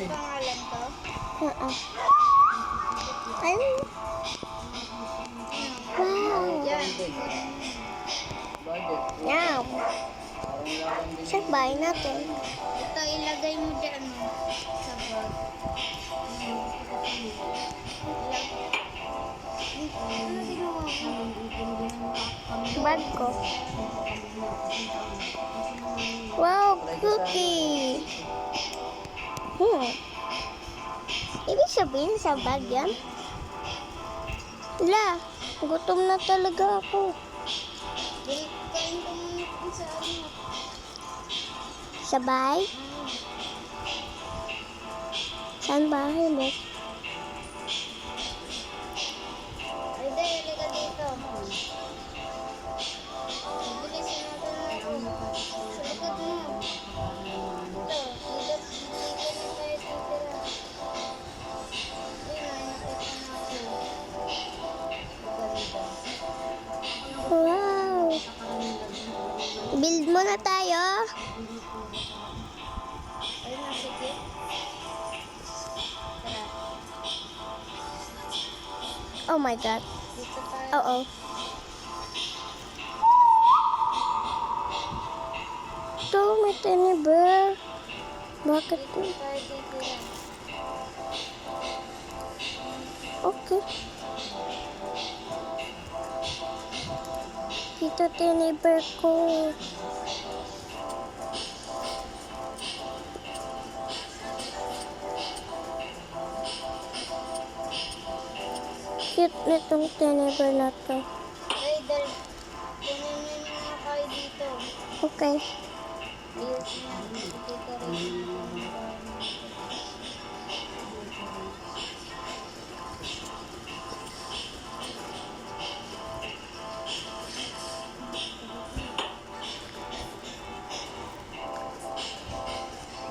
pangalan to? Oo. Ayun. Wow. Yan. Yan. Sa bahay natin. Ito, ilagay mo dyan sa bag. Ano ginawa ko? Bag ko. Wow, cookie. Ibig sabihin sa bag yan? Wala, gutom na talaga ako. Kain ko muna kung sa ano. Sa bahay? Saan bahay mo? Ay, di, halika dito. Bilisin natin ako. Sa likod mo. Ito, ligat na tayo titira. Ayun, nakita na ako. Wow. Build muna tayo. Ayun na, sige. Tara, Oh my God. dito tayo. Oo. Ito, may tiniber. Bakit? Dito tayo titira. Okay. Dito tiniber ko. Cute nitong tiniber na to. Ay, kunin mo yung mga kayo dito. Okay. Ayos na. Dito rin.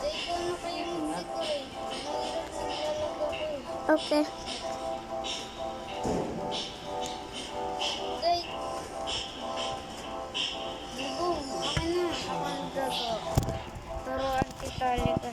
Dito na kayo mag-decorate. Mahirap naglalagay ko eh. Okay. Guys, Bugong, akin na. Ako nagdago. Turuan kita, halika.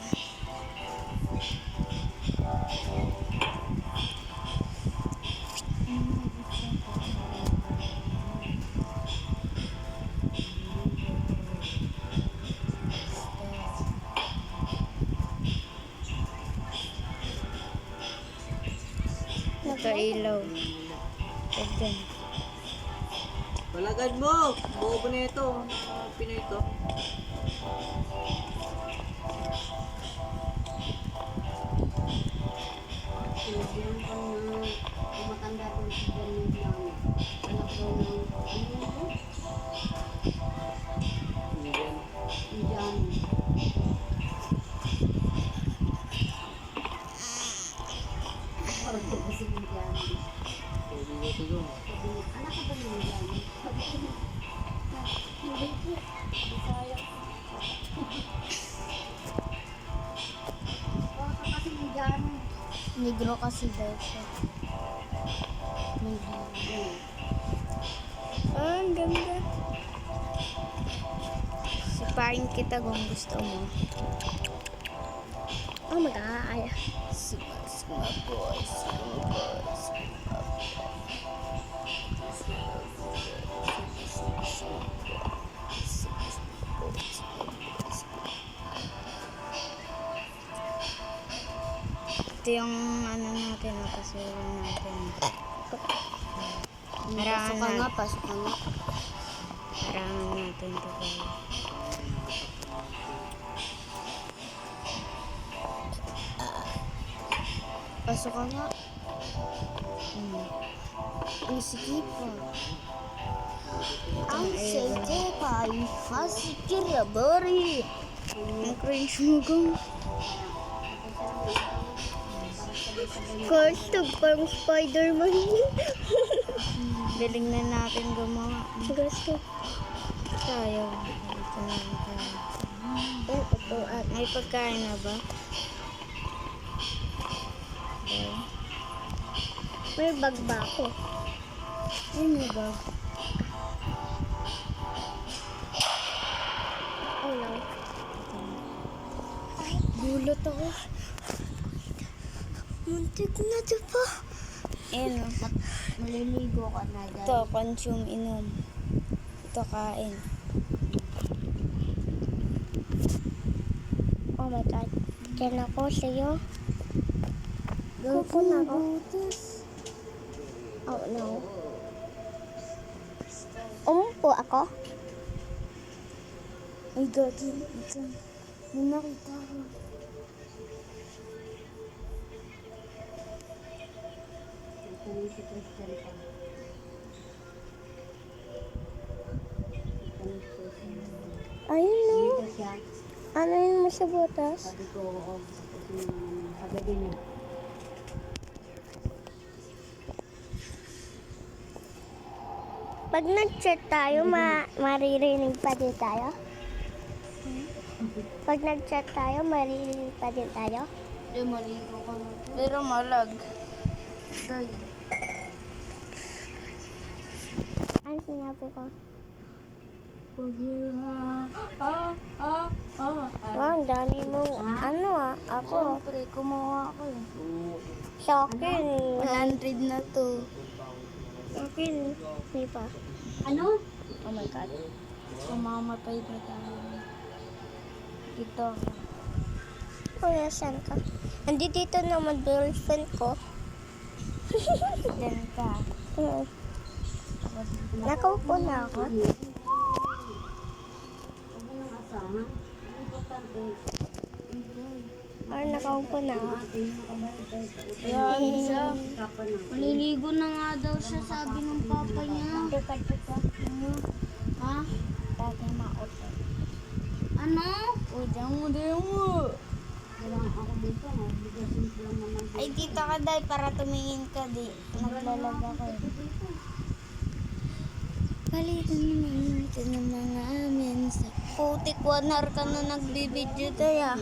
Ito ilaw. Ito. Palagad mo! Bobo na ito. Pinoy ito. Matanda ko sa ganyan namin. Anak ko ng Indian. Indian. Parang ko kasi Indian. Pwede ko ito yung. Anak ko ba ng Indian? Hindi po. Bisaya. Parang ka kasi Indian. Negro kasi daw siya. Negro. Ah, ang ganda. Sipain kita kung gusto mo. Oh my God. Sigma boys. Ito yung ano natin, napasuran natin. Pasok ka nga, pasok ka nga. Harangan natin ito guys. Pasok ka nga. Ang sige pa. Ang sige pa. Fasikir ya, bari. Ang cringe mo gang. Cartoon, parang Spider-Man. Galing na natin gumawa. Gusto. Tayo. Ito na tayo. Yan, upuan. May pagkain na ba? Okay. May bag ba ako? Ano ba? Oh, lang. Gulat ako. Muntik na to pa. Ayan, Maliligo ka na dyan. ito, consume, inom. Ito, kain. Oh my God. Diyan ako sa'yo. Kuko na ako. Oh no. Umupo ako. Ay, gagi. Ito. May nakita ko. Ayun no. Ano yun mo sa butas? Pag nag-chat tayo, maririnig pa din tayo? Pag nag-chat tayo, maririnig pa din tayo? Hindi, maligo ka na. Pero malag. Day. Ano sinabi ko? Wow, ang dami mong ano ako. Siyempre, kumuha ako eh. Sa akin, 100 na to. sa akin, di pa. Ano? Oh my God. Mamamatay na tayo. Ito. Kuya, saan ka? Andito dito naman girlfriend ko. Diyan ka. Oo. Nakaupo na ako. Or nakaupo na ako. Yan siya. Maliligo na nga daw siya, sabi ng papa niya. Ha? Dati maot. Ano? O, diyan mo. Ay, dito ka day para tumingin ka di. Naglalag ako eh. Palitan naman ito ng mga amin sa putik 1 hour ka na nagbibideo tayo.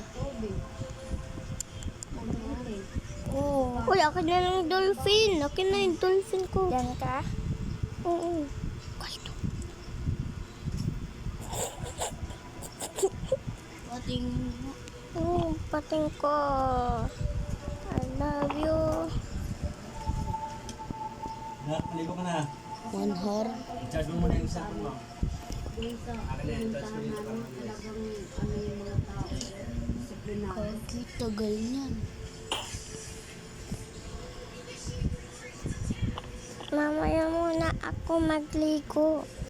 Oo. Uy, akin na lang dolphin. Akin na yung dolphin ko. Diyan ka? Oo. Pating Oo, pating ko. I love you. Maligo ka na. 1 hour. Charge mo muna yung cellphone mo. Akin na yung charge mo yung cellphone mo. Bakit tagal niyan? Mamaya muna ako magligo.